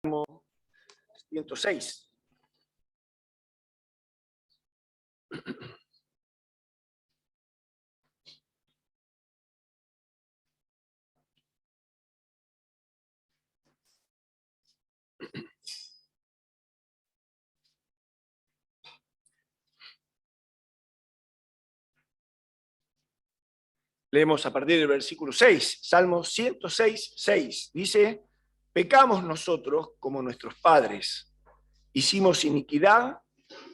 106. Leemos a partir del versículo 6, Salmo 106, 6. Dice, pecamos nosotros como nuestros padres, hicimos iniquidad,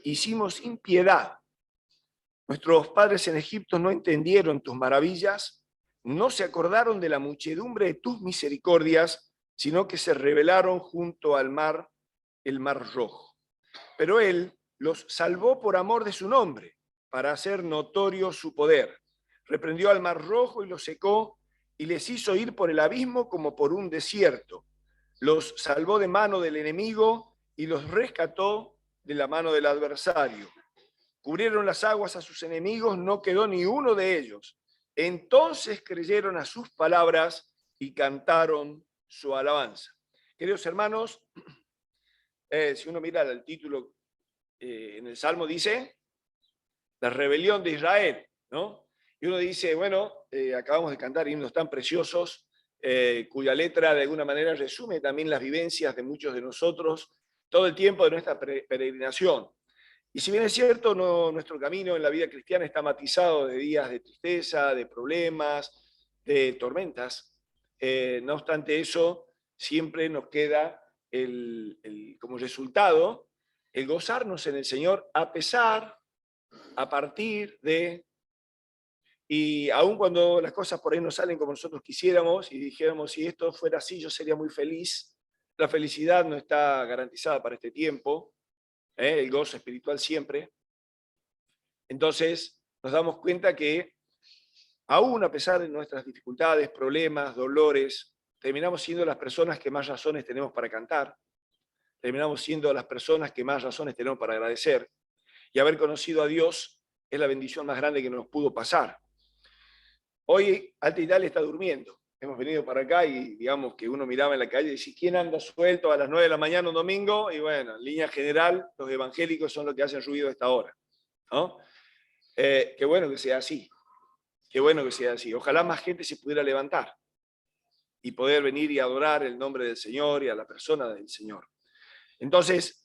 hicimos impiedad. Nuestros padres en Egipto no entendieron tus maravillas, no se acordaron de la muchedumbre de tus misericordias, sino que se rebelaron junto al mar, el mar rojo. Pero él los salvó por amor de su nombre, para hacer notorio su poder. Reprendió al mar rojo y lo secó, y les hizo ir por el abismo como por un desierto. Los salvó de mano del enemigo y los rescató de la mano del adversario. Cubrieron las aguas a sus enemigos, no quedó ni uno de ellos. Entonces creyeron a sus palabras y cantaron su alabanza. Queridos hermanos, si uno mira el título en el Salmo, dice la rebelión de Israel, ¿no? Y uno dice, bueno, acabamos de cantar himnos tan preciosos, cuya letra de alguna manera resume también las vivencias de muchos de nosotros todo el tiempo de nuestra peregrinación. Y si bien es cierto, nuestro camino en la vida cristiana está matizado de días de tristeza, de problemas, de tormentas, no obstante eso, siempre nos queda como resultado el gozarnos en el Señor a pesar, a partir de, y aun cuando las cosas por ahí no salen como nosotros quisiéramos y dijéramos, si esto fuera así yo sería muy feliz, la felicidad no está garantizada para este tiempo, el gozo espiritual siempre. Entonces nos damos cuenta que aún a pesar de nuestras dificultades, problemas, dolores, terminamos siendo las personas que más razones tenemos para cantar, terminamos siendo las personas que más razones tenemos para agradecer, y haber conocido a Dios es la bendición más grande que nos pudo pasar. Hoy Alta Italia está durmiendo. Hemos venido para acá y digamos que uno miraba en la calle y decía, ¿quién anda suelto a las 9 de la mañana un domingo? Y bueno, en línea general, los evangélicos son los que hacen ruido a esta hora, ¿no? Qué bueno que sea así. Qué bueno que sea así. Ojalá más gente se pudiera levantar y poder venir y adorar el nombre del Señor y a la persona del Señor. Entonces,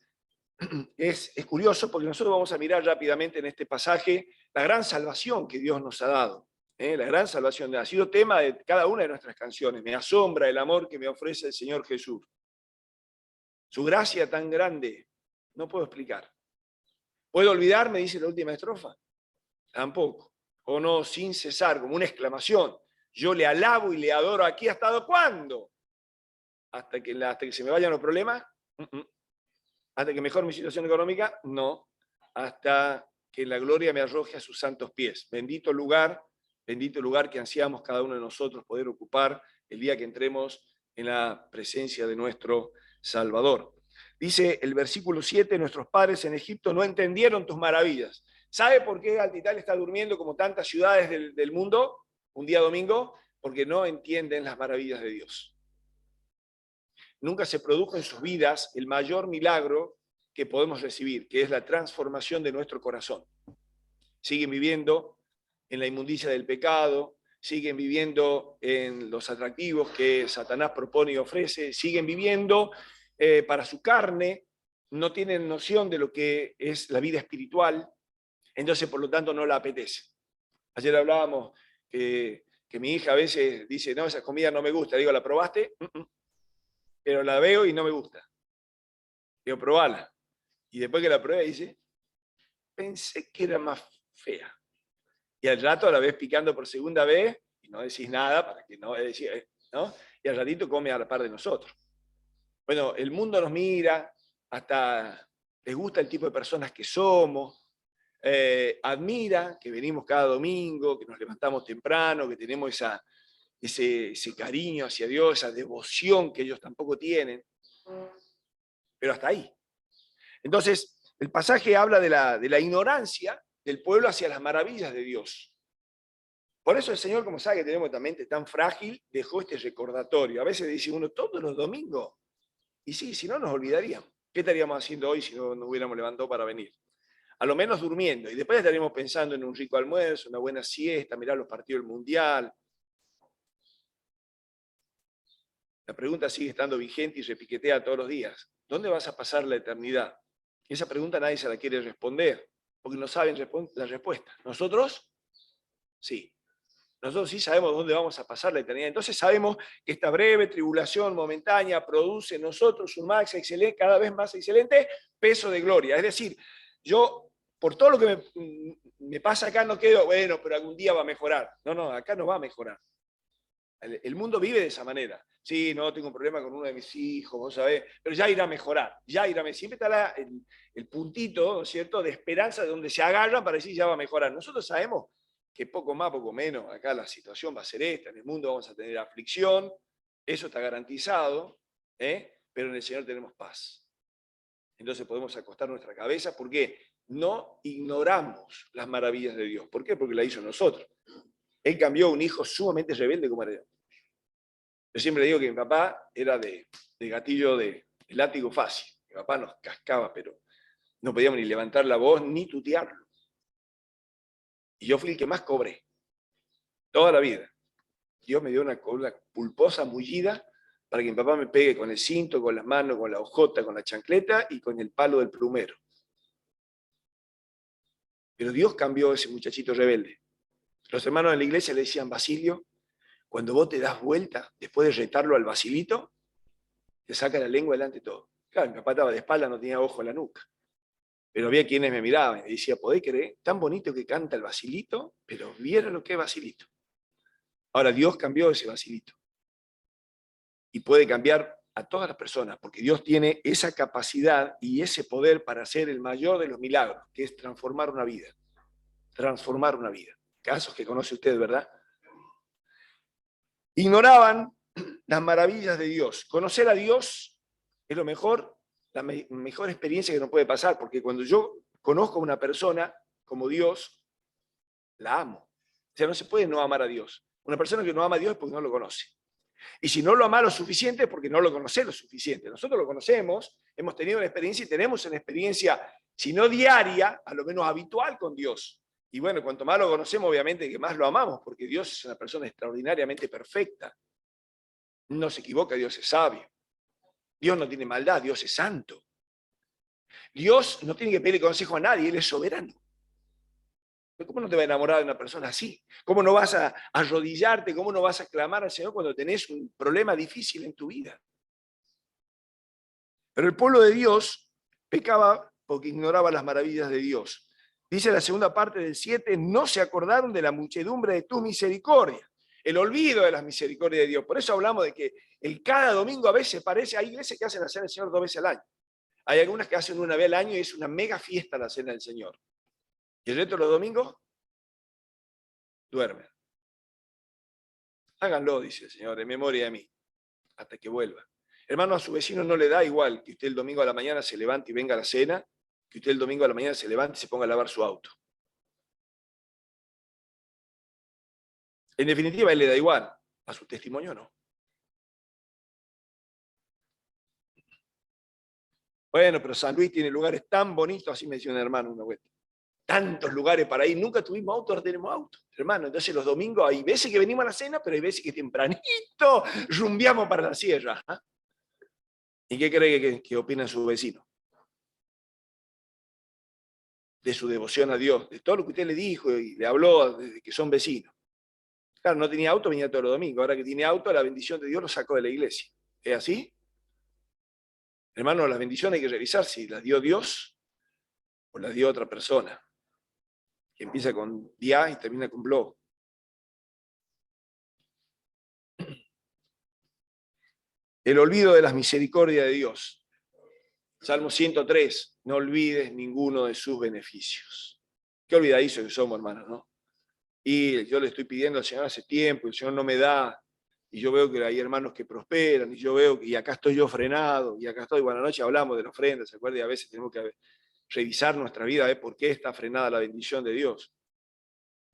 es curioso porque nosotros vamos a mirar rápidamente en este pasaje la gran salvación que Dios nos ha dado. La gran salvación ha sido tema de cada una de nuestras canciones. Me asombra el amor que me ofrece el Señor Jesús. Su gracia tan grande, no puedo explicar. ¿Puedo olvidarme? Dice la última estrofa. Tampoco. O no, sin cesar, como una exclamación. Yo le alabo y le adoro aquí. ¿Hasta cuándo? ¿Hasta que se me vayan los problemas? ¿Hasta que mejore mi situación económica? No. Hasta que la gloria me arroje a sus santos pies. Bendito lugar que ansiamos cada uno de nosotros poder ocupar el día que entremos en la presencia de nuestro Salvador. Dice el versículo 7, nuestros padres en Egipto no entendieron tus maravillas. ¿Sabe por qué Alta Italia está durmiendo como tantas ciudades del mundo un día domingo? Porque no entienden las maravillas de Dios. Nunca se produjo en sus vidas el mayor milagro que podemos recibir, que es la transformación de nuestro corazón. Siguen viviendo en la inmundicia del pecado, siguen viviendo en los atractivos que Satanás propone y ofrece, siguen viviendo para su carne, no tienen noción de lo que es la vida espiritual, entonces por lo tanto no la apetece. Ayer hablábamos que mi hija a veces dice, no, esa comida no me gusta, digo, ¿la probaste? Pero la veo y no me gusta. Digo, probala. Y después que la probé dice, pensé que era más fea. Y al rato la ves picando por segunda vez y no decís nada para que no decir, ¿no? Y al ratito come a la par de nosotros. Bueno, el mundo nos mira, hasta les gusta el tipo de personas que somos, admira que venimos cada domingo, que nos levantamos temprano, que tenemos ese cariño hacia Dios, esa devoción que ellos tampoco tienen, pero hasta ahí. Entonces, el pasaje habla de la ignorancia del pueblo hacia las maravillas de Dios. Por eso el Señor, como sabe que tenemos esta mente tan frágil, dejó este recordatorio. A veces dice uno, todos los domingos, Y sí, si no nos olvidaríamos. ¿Qué estaríamos haciendo hoy si no nos hubiéramos levantado para venir? A lo menos durmiendo. Y después estaríamos pensando en un rico almuerzo, una buena siesta, mirar los partidos del Mundial. La pregunta sigue estando vigente y se piquetea todos los días. ¿Dónde vas a pasar la eternidad? Esa pregunta nadie se la quiere responder, porque no saben la respuesta. ¿Nosotros? Sí. Nosotros sí sabemos dónde vamos a pasar la eternidad. Entonces sabemos que esta breve tribulación momentánea produce en nosotros un más excelente, cada vez más excelente peso de gloria. Es decir, yo, por todo lo que me pasa acá, no quedo, bueno, pero algún día va a mejorar. No, acá no va a mejorar. El mundo vive de esa manera. Sí, no, tengo un problema con uno de mis hijos, vos sabés, pero ya irá a mejorar, ya irá a mejorar. Siempre está el puntito, ¿no es cierto?, de esperanza de donde se agarran para decir ya va a mejorar. Nosotros sabemos que poco más, poco menos, acá la situación va a ser esta, en el mundo vamos a tener aflicción, eso está garantizado, pero en el Señor tenemos paz. Entonces podemos acostar nuestra cabeza porque no ignoramos las maravillas de Dios. ¿Por qué? Porque la hizo nosotros. Él cambió a un hijo sumamente rebelde como era yo. Yo siempre digo que mi papá era de gatillo de látigo fácil. Mi papá nos cascaba, pero no podíamos ni levantar la voz ni tutearlo. Y yo fui el que más cobré. Toda la vida. Dios me dio una pulposa mullida para que mi papá me pegue con el cinto, con las manos, con la hojota, con la chancleta y con el palo del plumero. Pero Dios cambió a ese muchachito rebelde. Los hermanos de la iglesia le decían, Basilio, cuando vos te das vuelta, después de retarlo al Basilito, te saca la lengua delante de todo. Claro, mi papá estaba de espalda, no tenía ojo en la nuca. Pero había quienes me miraban y me decían, ¿podés creer? Tan bonito que canta el Basilito, pero vieron lo que es Basilito. Ahora, Dios cambió ese Basilito. Y puede cambiar a todas las personas, porque Dios tiene esa capacidad y ese poder para hacer el mayor de los milagros, que es transformar una vida. Transformar una vida. Casos que conoce usted, ¿verdad? Ignoraban las maravillas de Dios. Conocer a Dios es lo mejor, la mejor experiencia que nos puede pasar, porque cuando yo conozco a una persona como Dios, la amo. O sea, no se puede no amar a Dios. Una persona que no ama a Dios es porque no lo conoce. Y si no lo ama lo suficiente es porque no lo conoce lo suficiente. Nosotros lo conocemos, hemos tenido una experiencia y tenemos una experiencia, si no diaria, a lo menos habitual con Dios. Y bueno, cuanto más lo conocemos, obviamente que más lo amamos, porque Dios es una persona extraordinariamente perfecta. No se equivoca, Dios es sabio. Dios no tiene maldad, Dios es santo. Dios no tiene que pedir consejo a nadie, Él es soberano. ¿Cómo no te vas a enamorar de una persona así? ¿Cómo no vas a arrodillarte? ¿Cómo no vas a clamar al Señor cuando tenés un problema difícil en tu vida? Pero el pueblo de Dios pecaba porque ignoraba las maravillas de Dios. Dice la segunda parte del 7, no se acordaron de la muchedumbre de tu misericordia. El olvido de las misericordias de Dios. Por eso hablamos de que cada domingo a veces parece, hay iglesias que hacen la cena del Señor 2 veces al año. Hay algunas que hacen una vez al año y es una mega fiesta la cena del Señor. Y el resto de los domingos duermen. Háganlo, dice el Señor, en memoria de mí, hasta que vuelva. Hermano, a su vecino no le da igual que usted el domingo a la mañana se levante y venga a la cena, que usted el domingo a la mañana se levante y se ponga a lavar su auto. En definitiva, a él le da igual, a su testimonio no. Bueno, pero San Luis tiene lugares tan bonitos, así me decía un hermano una vuelta. Tantos lugares para ir, nunca tuvimos auto, ahora tenemos auto, hermano. Entonces los domingos hay veces que venimos a la cena, pero hay veces que tempranito rumbiamos para la sierra. ¿Ah? ¿Y qué cree que opina su vecino? De su devoción a Dios, de todo lo que usted le dijo y le habló desde que son vecinos. Claro, no tenía auto, venía todos los domingos. Ahora que tiene auto, la bendición de Dios lo sacó de la iglesia. ¿Es así? Hermano, las bendiciones hay que revisar si las dio Dios o las dio otra persona. Que empieza con dia y termina con blo. El olvido de las misericordias de Dios. Salmo 103, no olvides ninguno de sus beneficios. Qué olvidadizo que somos, hermanos, ¿no? Y yo le estoy pidiendo al Señor hace tiempo, el Señor no me da, y yo veo que hay hermanos que prosperan, y yo veo que, y acá estoy yo frenado, y acá estoy, buenas noches, hablamos de la ofrenda, ¿se acuerda? Y a veces tenemos que revisar nuestra vida, ver por qué está frenada la bendición de Dios.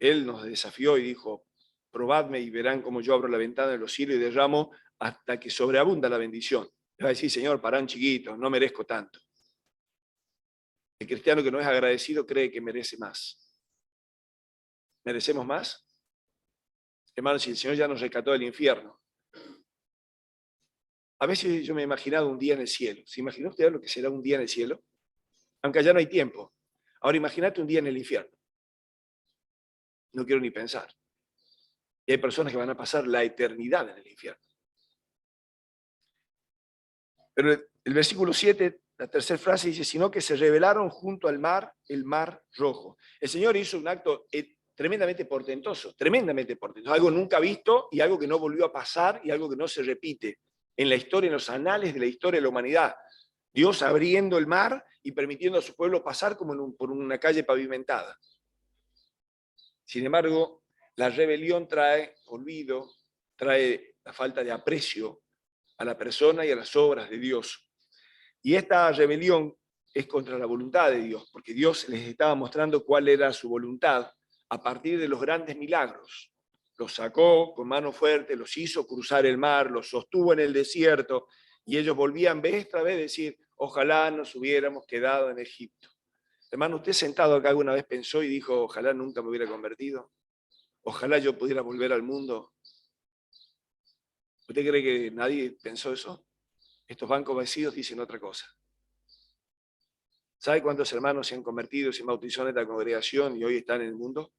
Él nos desafió y dijo, probadme y verán cómo yo abro la ventana de los cielos y derramo hasta que sobreabunda la bendición. Va a decir, Señor, parán chiquitos, no merezco tanto. El cristiano que no es agradecido cree que merece más. ¿Merecemos más? Hermanos, si el Señor ya nos rescató del infierno. A veces yo me he imaginado un día en el cielo. ¿Se imaginó usted lo que será un día en el cielo? Aunque allá no hay tiempo. Ahora imagínate un día en el infierno. No quiero ni pensar. Y hay personas que van a pasar la eternidad en el infierno. Pero el versículo 7, la tercera frase dice, sino que se rebelaron junto al mar, el mar rojo. El Señor hizo un acto tremendamente portentoso, algo nunca visto y algo que no volvió a pasar y algo que no se repite en la historia, en los anales de la historia de la humanidad. Dios abriendo el mar y permitiendo a su pueblo pasar como por una calle pavimentada. Sin embargo, la rebelión trae olvido, trae la falta de aprecio a la persona y a las obras de Dios. Y esta rebelión es contra la voluntad de Dios, porque Dios les estaba mostrando cuál era su voluntad a partir de los grandes milagros. Los sacó con mano fuerte, los hizo cruzar el mar, los sostuvo en el desierto, y ellos volvían vez tras vez a decir, ojalá nos hubiéramos quedado en Egipto. Hermano, usted sentado acá alguna vez pensó y dijo, ojalá nunca me hubiera convertido, ojalá yo pudiera volver al mundo. ¿Usted cree que nadie pensó eso? Estos bancos vacíos dicen otra cosa. ¿Sabe cuántos hermanos se han convertido, se bautizó en esta congregación y hoy están en el mundo?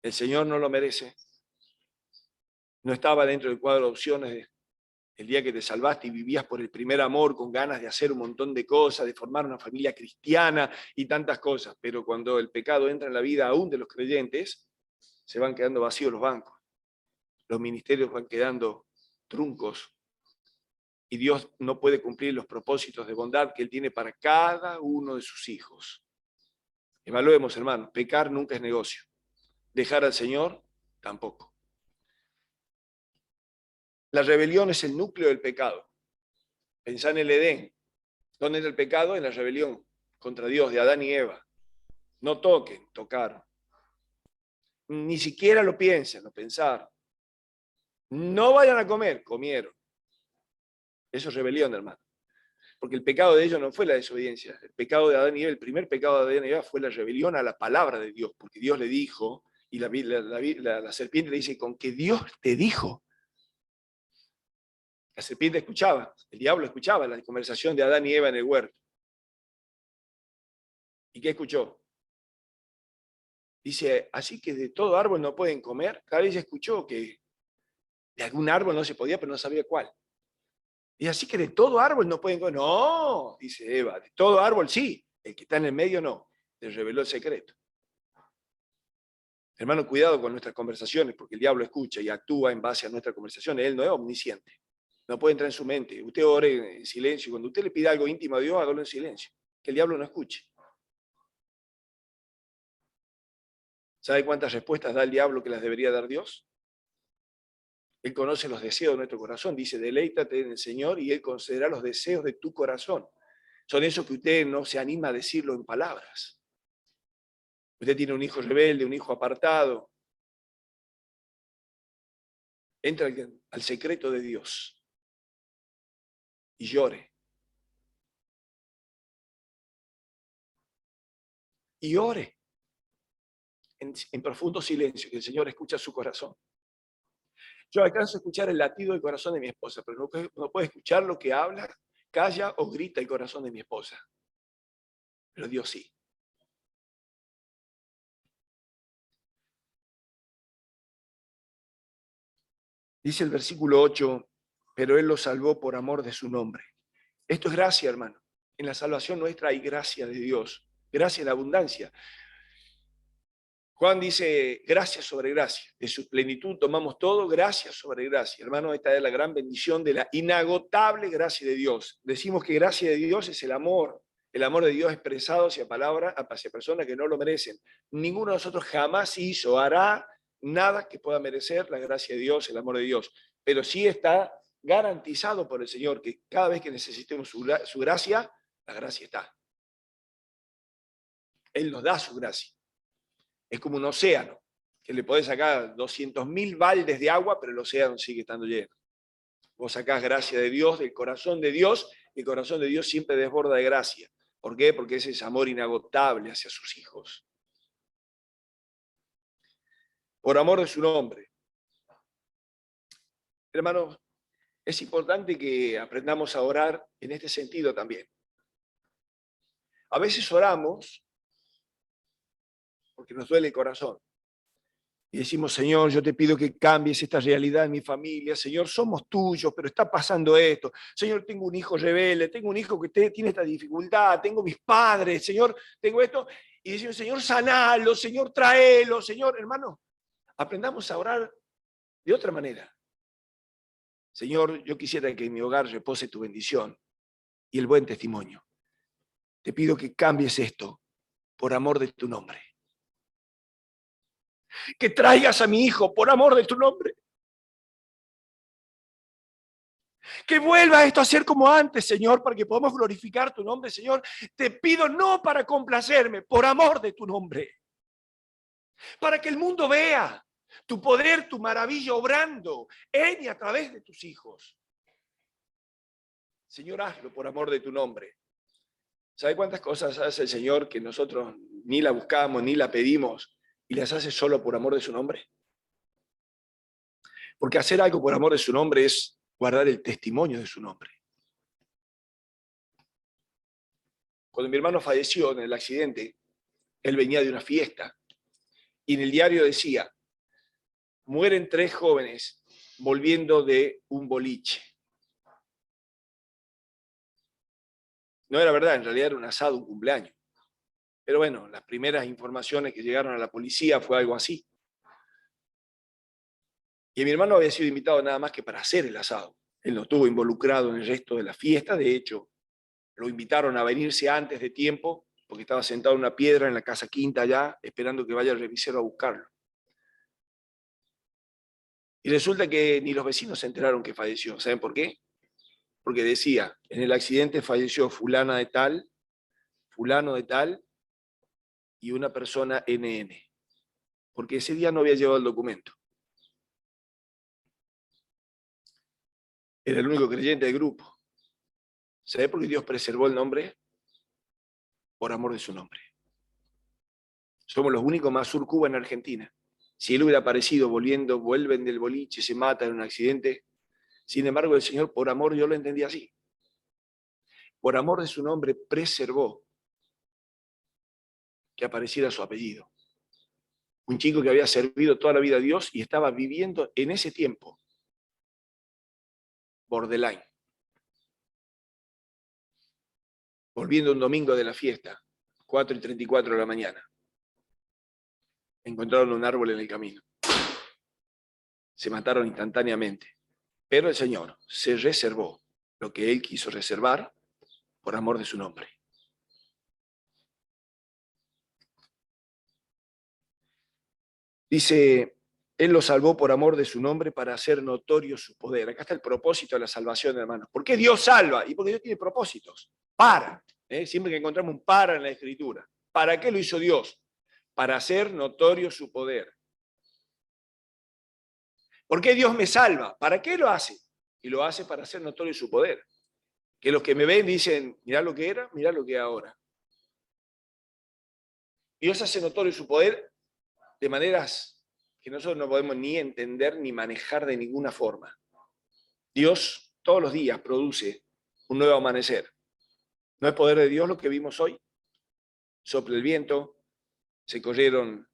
El Señor no lo merece. No estaba dentro del cuadro de opciones el día que te salvaste y vivías por el primer amor con ganas de hacer un montón de cosas, de formar una familia cristiana y tantas cosas. Pero cuando el pecado entra en la vida aún de los creyentes, se van quedando vacíos los bancos. Los ministerios van quedando truncos. Y Dios no puede cumplir los propósitos de bondad que Él tiene para cada uno de sus hijos. Evaluemos, hermanos, pecar nunca es negocio. Dejar al Señor, tampoco. La rebelión es el núcleo del pecado. Pensá en el Edén. ¿Dónde era el pecado? En la rebelión contra Dios, de Adán y Eva. No toquen, tocaron. Ni siquiera lo piensen, lo pensaron. No vayan a comer, comieron. Eso es rebelión, hermano. Porque el pecado de ellos no fue la desobediencia. El pecado de Adán y Eva, el primer pecado de Adán y Eva fue la rebelión a la palabra de Dios. Porque Dios le dijo, y la serpiente le dice, ¿con qué Dios te dijo? La serpiente escuchaba, el diablo escuchaba la conversación de Adán y Eva en el huerto. ¿Y qué escuchó? Dice, así que de todo árbol no pueden comer. Cada vez escuchó que de algún árbol no se podía, pero no sabía cuál. Y así que de todo árbol no pueden comer. No, dice Eva, de todo árbol sí, el que está en el medio no. Le reveló el secreto. Hermano, cuidado con nuestras conversaciones, porque el diablo escucha y actúa en base a nuestras conversaciones. Él no es omnisciente. No puede entrar en su mente. Usted ore en silencio. Cuando usted le pida algo íntimo a Dios, hágalo en silencio. Que el diablo no escuche. ¿Sabe cuántas respuestas da el diablo que las debería dar Dios? Él conoce los deseos de nuestro corazón. Dice, deleítate en el Señor y Él concederá los deseos de tu corazón. Son esos que usted no se anima a decirlo en palabras. Usted tiene un hijo rebelde, un hijo apartado. Entra al secreto de Dios y llore. Y ore en profundo silencio, que el Señor escucha su corazón. Yo alcanzo a escuchar el latido del corazón de mi esposa, pero no puedo escuchar lo que habla, calla o grita el corazón de mi esposa. Pero Dios sí. Dice el versículo 8, pero Él los salvó por amor de su nombre. Esto es gracia, hermano. En la salvación nuestra hay gracia de Dios, gracia en abundancia. Juan dice, gracia sobre gracia. De su plenitud tomamos todo, gracia sobre gracia. Hermano, esta es la gran bendición de la inagotable gracia de Dios. Decimos que gracia de Dios es el amor de Dios expresado hacia personas que no lo merecen. Ninguno de nosotros jamás hizo, hará nada que pueda merecer la gracia de Dios, el amor de Dios. Pero sí está garantizado por el Señor que cada vez que necesitemos su gracia, la gracia está. Él nos da su gracia. Es como un océano, que le podés sacar 200.000 baldes de agua, pero el océano sigue estando lleno. Vos sacás gracia de Dios, del corazón de Dios, y el corazón de Dios siempre desborda de gracia. ¿Por qué? Porque ese es amor inagotable hacia sus hijos. Por amor de su nombre. Hermanos, es importante que aprendamos a orar en este sentido también. A veces oramos porque nos duele el corazón. Y decimos, Señor, yo te pido que cambies esta realidad en mi familia. Señor, somos tuyos, pero está pasando esto. Señor, tengo un hijo rebelde, tengo un hijo que tiene esta dificultad, tengo mis padres, Señor, tengo esto. Y decimos, Señor, sanalo, Señor, tráelo, Señor. Hermano, aprendamos a orar de otra manera. Señor, yo quisiera que en mi hogar repose tu bendición y el buen testimonio. Te pido que cambies esto por amor de tu nombre. Que traigas a mi hijo por amor de tu nombre. Que vuelva esto a ser como antes, Señor, para que podamos glorificar tu nombre, Señor. Te pido no para complacerme, por amor de tu nombre. Para que el mundo vea tu poder, tu maravilla obrando en y a través de tus hijos. Señor, hazlo por amor de tu nombre. ¿Sabe cuántas cosas hace el Señor que nosotros ni la buscamos, ni la pedimos, y las hace solo por amor de su nombre? Porque hacer algo por amor de su nombre es guardar el testimonio de su nombre. Cuando mi hermano falleció en el accidente, él venía de una fiesta, y en el diario decía, mueren 3 jóvenes volviendo de un boliche. No era verdad, en realidad era un asado, un cumpleaños. Pero bueno, las primeras informaciones que llegaron a la policía fue algo así. Y mi hermano había sido invitado nada más que para hacer el asado. Él no estuvo involucrado en el resto de la fiesta, de hecho, lo invitaron a venirse antes de tiempo, porque estaba sentado en una piedra en la casa quinta allá, esperando que vaya el revisero a buscarlo. Y resulta que ni los vecinos se enteraron que falleció. ¿Saben por qué? Porque decía, en el accidente falleció fulano de tal, y una persona NN. Porque ese día no había llevado el documento. Era el único creyente del grupo. ¿Sabe por qué Dios preservó el nombre? Por amor de su nombre. Somos los únicos Mazur Cuba en Argentina. Si él hubiera aparecido vuelven del boliche, se matan en un accidente. Sin embargo, el Señor, por amor, yo lo entendí así. Por amor de su nombre, preservó que apareciera su apellido. Un chico que había servido toda la vida a Dios y estaba viviendo en ese tiempo borderline. Volviendo un domingo de la fiesta, 4:34 de la mañana. Encontraron un árbol en el camino. Se mataron instantáneamente. Pero el Señor se reservó lo que Él quiso reservar por amor de su nombre. Dice, Él lo salvó por amor de su nombre para hacer notorio su poder. Acá está el propósito de la salvación, hermanos. ¿Por qué Dios salva? Y porque Dios tiene propósitos. Siempre que encontramos un para en la Escritura. ¿Para qué lo hizo Dios? Para hacer notorio su poder. ¿Por qué Dios me salva? ¿Para qué lo hace? Y lo hace para hacer notorio su poder. Que los que me ven dicen, mirá lo que era, mirá lo que es ahora. Dios hace notorio su poder de maneras que nosotros no podemos ni entender ni manejar de ninguna forma. Dios todos los días produce un nuevo amanecer. ¿No es poder de Dios lo que vimos hoy? Sopla el viento, se corrieron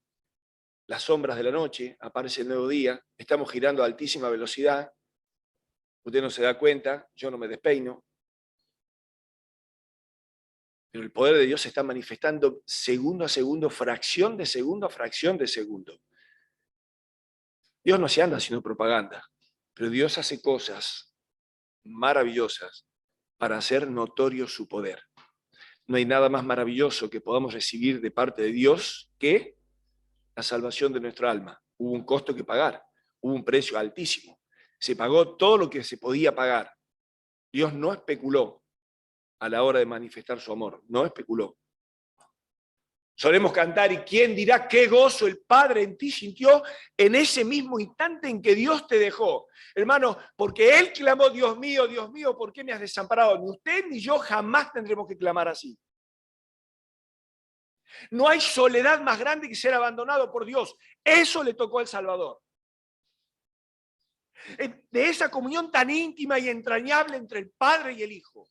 las sombras de la noche, aparece el nuevo día, estamos girando a altísima velocidad, usted no se da cuenta, yo no me despeino, pero el poder de Dios se está manifestando segundo a segundo, fracción de segundo a fracción de segundo. Dios no se anda haciendo propaganda, pero Dios hace cosas maravillosas para hacer notorio su poder. No hay nada más maravilloso que podamos recibir de parte de Dios que la salvación de nuestra alma. Hubo un costo que pagar, hubo un precio altísimo. Se pagó todo lo que se podía pagar. Dios no especuló a la hora de manifestar su amor, no especuló. Solemos cantar, ¿y quién dirá qué gozo el Padre en ti sintió en ese mismo instante en que Dios te dejó? Hermano, porque Él clamó, Dios mío, ¿por qué me has desamparado? Ni usted ni yo jamás tendremos que clamar así. No hay soledad más grande que ser abandonado por Dios. Eso le tocó al Salvador. De esa comunión tan íntima y entrañable entre el Padre y el Hijo.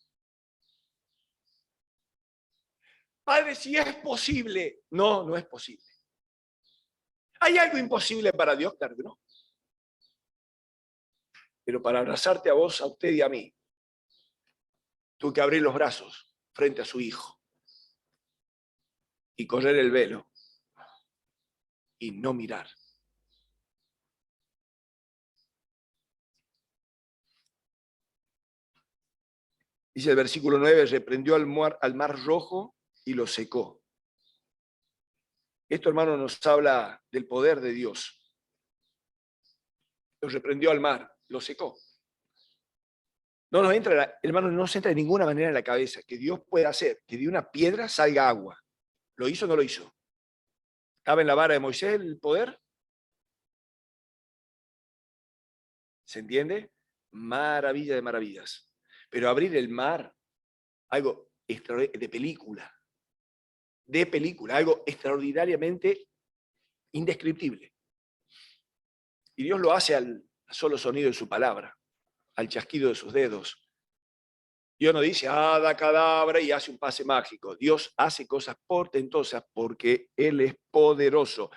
Padre, si es posible. No, no es posible. ¿Hay algo imposible para Dios? Claro que no. Pero para abrazarte a vos, a usted y a mí, tuvo que abrir los brazos frente a su Hijo y correr el velo y no mirar. Dice el versículo 9, reprendió al mar Rojo y lo secó. Esto, hermano, nos habla del poder de Dios. Lo reprendió al mar, lo secó. No nos entra, hermano, no nos entra de ninguna manera en la cabeza que Dios pueda hacer que de una piedra salga agua. ¿Lo hizo o no lo hizo? ¿Estaba en la vara de Moisés el poder? ¿Se entiende? Maravilla de maravillas. Pero abrir el mar, algo de película, algo extraordinariamente indescriptible. Y Dios lo hace al solo sonido de su palabra, al chasquido de sus dedos. Dios no dice, da cadabra y hace un pase mágico. Dios hace cosas portentosas porque Él es poderoso.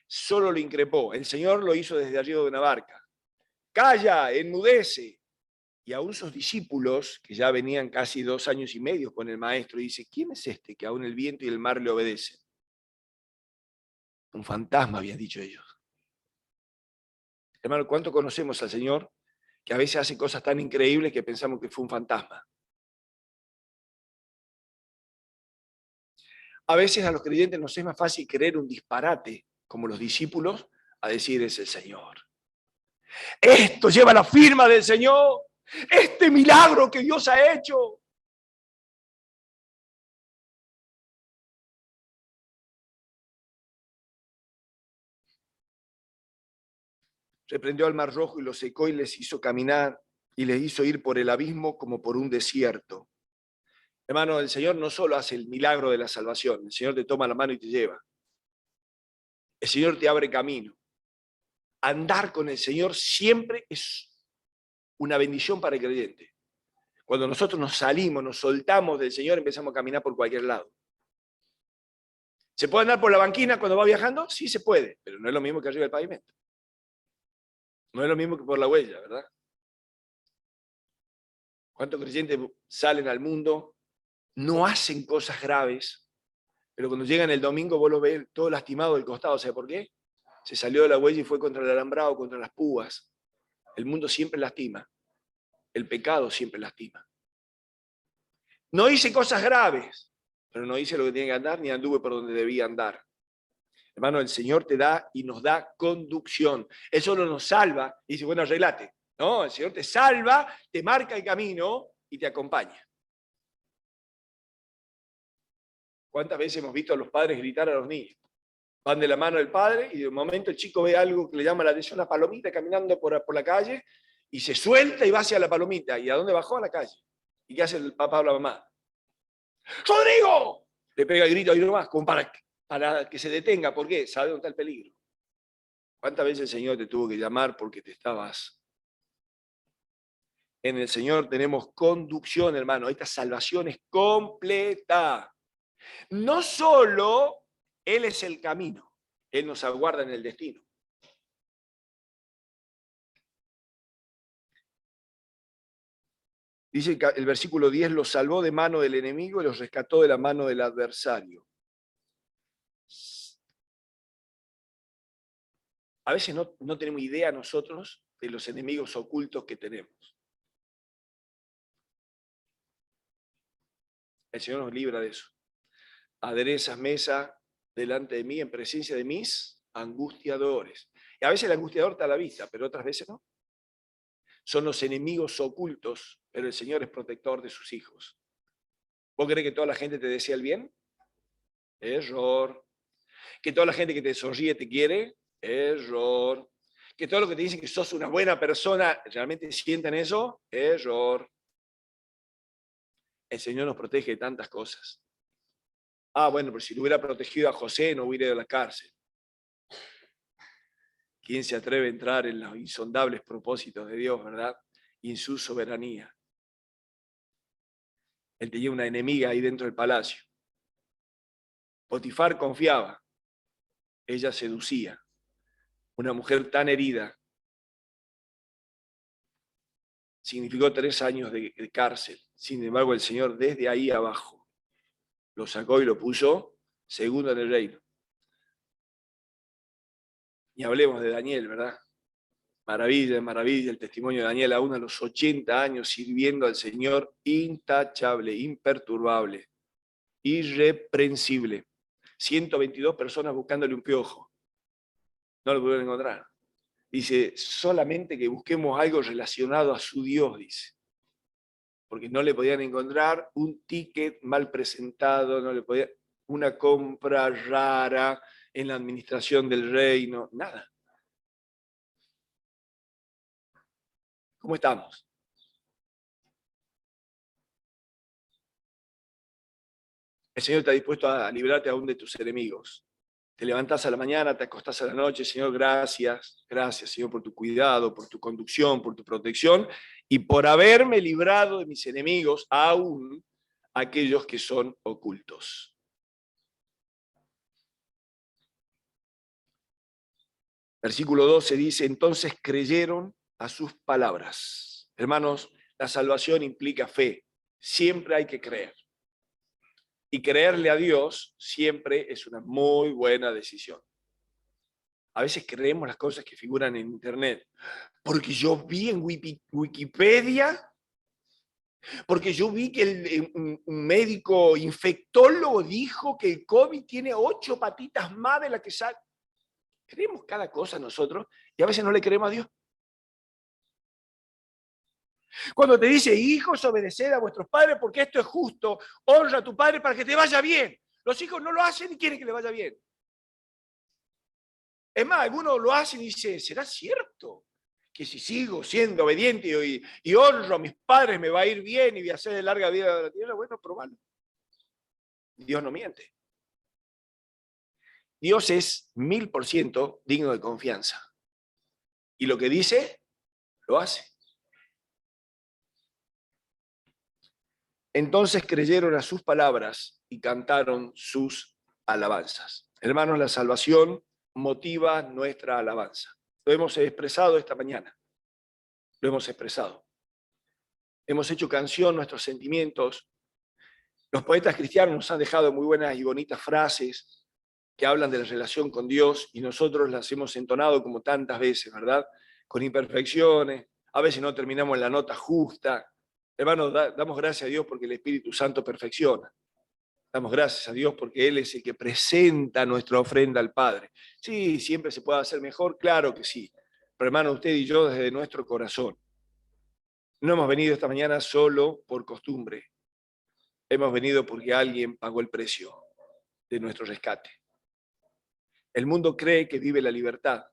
Solo lo increpó. El Señor lo hizo desde arriba de una barca. Calla, enmudece. Y aún sus discípulos, que ya venían casi 2 años y medio con el maestro, dice, ¿quién es este que aún el viento y el mar le obedecen? Un fantasma, habían dicho ellos. Hermano, ¿cuánto conocemos al Señor que a veces hace cosas tan increíbles que pensamos que fue un fantasma? A veces a los creyentes nos es más fácil creer un disparate, como los discípulos, a decir es el Señor. Esto lleva la firma del Señor. Este milagro que Dios ha hecho. Reprendió al mar Rojo y lo secó y les hizo caminar y les hizo ir por el abismo como por un desierto. Hermano, el Señor no solo hace el milagro de la salvación, el Señor te toma la mano y te lleva. El Señor te abre camino. Andar con el Señor siempre es una bendición para el creyente. Cuando nosotros nos salimos, nos soltamos del Señor, empezamos a caminar por cualquier lado. ¿Se puede andar por la banquina cuando va viajando? Sí se puede, pero no es lo mismo que arriba del pavimento. No es lo mismo que por la huella, ¿verdad? ¿Cuántos creyentes salen al mundo, no hacen cosas graves, pero cuando llegan el domingo vos lo ves todo lastimado del costado? ¿Sabe por qué? Se salió de la huella y fue contra el alambrado, contra las púas. El mundo siempre lastima. El pecado siempre lastima. No hice cosas graves, pero no hice lo que tenía que andar, ni anduve por donde debía andar. Hermano, el Señor te da y nos da conducción. Él solo nos salva y dice, bueno, arreglate. No, el Señor te salva, te marca el camino y te acompaña. ¿Cuántas veces hemos visto a los padres gritar a los niños? Van de la mano del padre y de un momento el chico ve algo que le llama la atención, una palomita caminando por la calle, y se suelta y va hacia la palomita. ¿Y a dónde bajó? A la calle. ¿Y qué hace el papá o la mamá? ¡Rodrigo! Le pega el grito ahí nomás, como para que se detenga. ¿Por qué? Sabe dónde está el peligro. ¿Cuántas veces el Señor te tuvo que llamar porque te estabas? En el Señor tenemos conducción, hermano. Esta salvación es completa. No solo Él es el camino, Él nos aguarda en el destino. Dice el versículo 10, los salvó de mano del enemigo y los rescató de la mano del adversario. A veces no tenemos idea nosotros de los enemigos ocultos que tenemos. El Señor nos libra de eso. Aderezas mesa delante de mí en presencia de mis angustiadores. Y a veces el angustiador está a la vista, pero otras veces no. Son los enemigos ocultos, pero el Señor es protector de sus hijos. ¿Vos crees que toda la gente te desea el bien? error. Que toda la gente que te sonríe te quiere, error. Que todo lo que te dicen que sos una buena persona, realmente sienten eso, error. El Señor nos protege de tantas cosas. Ah, bueno, pero si lo hubiera protegido a José, no hubiera ido a la cárcel. ¿Quién se atreve a entrar en los insondables propósitos de Dios, verdad? Y en su soberanía. Él tenía una enemiga ahí dentro del palacio. Potifar confiaba, ella seducía. Una mujer tan herida significó 3 años de cárcel. Sin embargo, el Señor desde ahí abajo lo sacó y lo puso segundo en el reino. Y hablemos de Daniel, ¿verdad? Maravilla, maravilla el testimonio de Daniel, aún a los 80 años sirviendo al Señor, intachable, imperturbable, irreprensible. 122 personas buscándole un piojo. No lo pudieron encontrar. Dice, solamente que busquemos algo relacionado a su Dios, dice. Porque no le podían encontrar un ticket mal presentado, no le podían, una compra rara en la administración del reino, nada. ¿Cómo estamos? El Señor está dispuesto a librarte aún de tus enemigos. Te levantás a la mañana, te acostás a la noche, Señor, gracias, gracias, Señor, por tu cuidado, por tu conducción, por tu protección y por haberme librado de mis enemigos, aún aquellos que son ocultos. Versículo 12 dice, entonces creyeron a sus palabras. Hermanos, la salvación implica fe. Siempre hay que creer. Y creerle a Dios siempre es una muy buena decisión. A veces creemos las cosas que figuran en Internet. Porque yo vi en Wikipedia, porque yo vi que un médico infectólogo dijo que el COVID tiene 8 patitas más de la que sale. Creemos cada cosa nosotros y a veces no le creemos a Dios. Cuando te dice, hijos, obedeced a vuestros padres porque esto es justo, honra a tu padre para que te vaya bien. Los hijos no lo hacen y quieren que le vaya bien. Es más, algunos lo hacen y dicen, ¿será cierto que si sigo siendo obediente y honro a mis padres me va a ir bien y voy a hacer de larga vida de la tierra? Bueno, probalo. Dios no miente. Dios es 1000% digno de confianza. Y lo que dice, lo hace. Entonces creyeron a sus palabras y cantaron sus alabanzas. Hermanos, la salvación motiva nuestra alabanza. Lo hemos expresado esta mañana. Lo hemos expresado. Hemos hecho canción nuestros sentimientos. Los poetas cristianos nos han dejado muy buenas y bonitas frases que hablan de la relación con Dios y nosotros las hemos entonado como tantas veces, ¿verdad? Con imperfecciones, a veces no terminamos en la nota justa. Hermanos, damos gracias a Dios porque el Espíritu Santo perfecciona. Damos gracias a Dios porque Él es el que presenta nuestra ofrenda al Padre. Sí, siempre se puede hacer mejor, claro que sí. Pero hermano, usted y yo desde nuestro corazón. No hemos venido esta mañana solo por costumbre. Hemos venido porque alguien pagó el precio de nuestro rescate. El mundo cree que vive la libertad.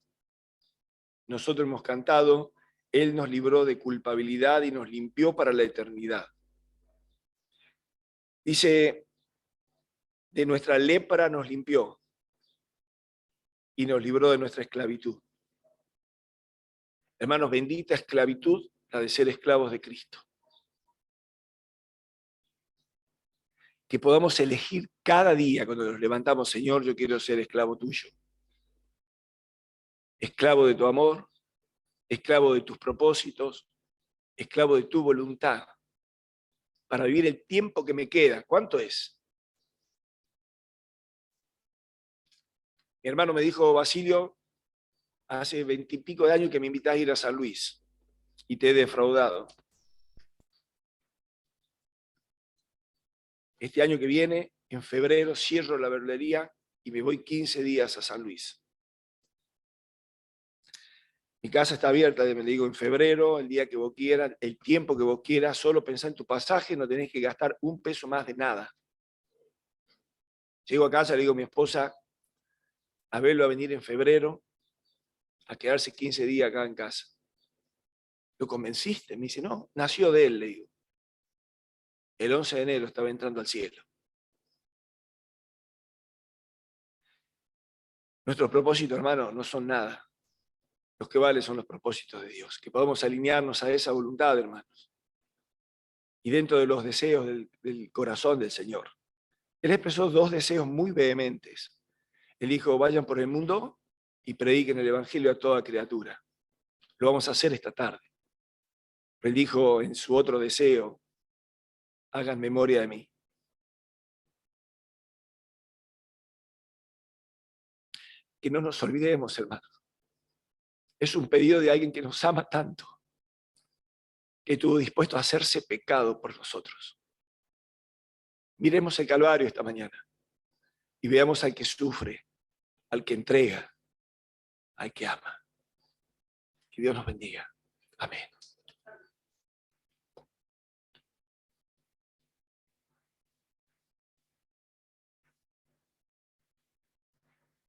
Nosotros hemos cantado, Él nos libró de culpabilidad y nos limpió para la eternidad. Dice, de nuestra lepra nos limpió y nos libró de nuestra esclavitud. Hermanos, bendita esclavitud la de ser esclavos de Cristo. Que podamos elegir cada día cuando nos levantamos, Señor, yo quiero ser esclavo tuyo. Esclavo de tu amor, esclavo de tus propósitos, esclavo de tu voluntad, para vivir el tiempo que me queda. ¿Cuánto es? Mi hermano me dijo, Basilio, hace 20 y pico de años que me invitas a ir a San Luis y te he defraudado. Este año que viene, en febrero, cierro la verdulería y me voy 15 días a San Luis. Mi casa está abierta, me digo, en febrero, el día que vos quieras, el tiempo que vos quieras, solo pensá en tu pasaje, no tenés que gastar un peso más de nada. Llego a casa, le digo a mi esposa, a verlo a venir en febrero, a quedarse 15 días acá en casa. ¿Lo convenciste? Me dice, no, nació de él, le digo. El 11 de enero estaba entrando al cielo. Nuestros propósitos, hermano, no son nada. Los que valen son los propósitos de Dios, que podamos alinearnos a esa voluntad, hermanos. Y dentro de los deseos del corazón del Señor. Él expresó dos deseos muy vehementes. Él dijo, vayan por el mundo y prediquen el Evangelio a toda criatura. Lo vamos a hacer esta tarde. Él dijo en su otro deseo, hagan memoria de mí. Que no nos olvidemos, hermanos. Es un pedido de alguien que nos ama tanto, que estuvo dispuesto a hacerse pecado por nosotros. Miremos el Calvario esta mañana y veamos al que sufre, al que entrega, al que ama. Que Dios nos bendiga. Amén.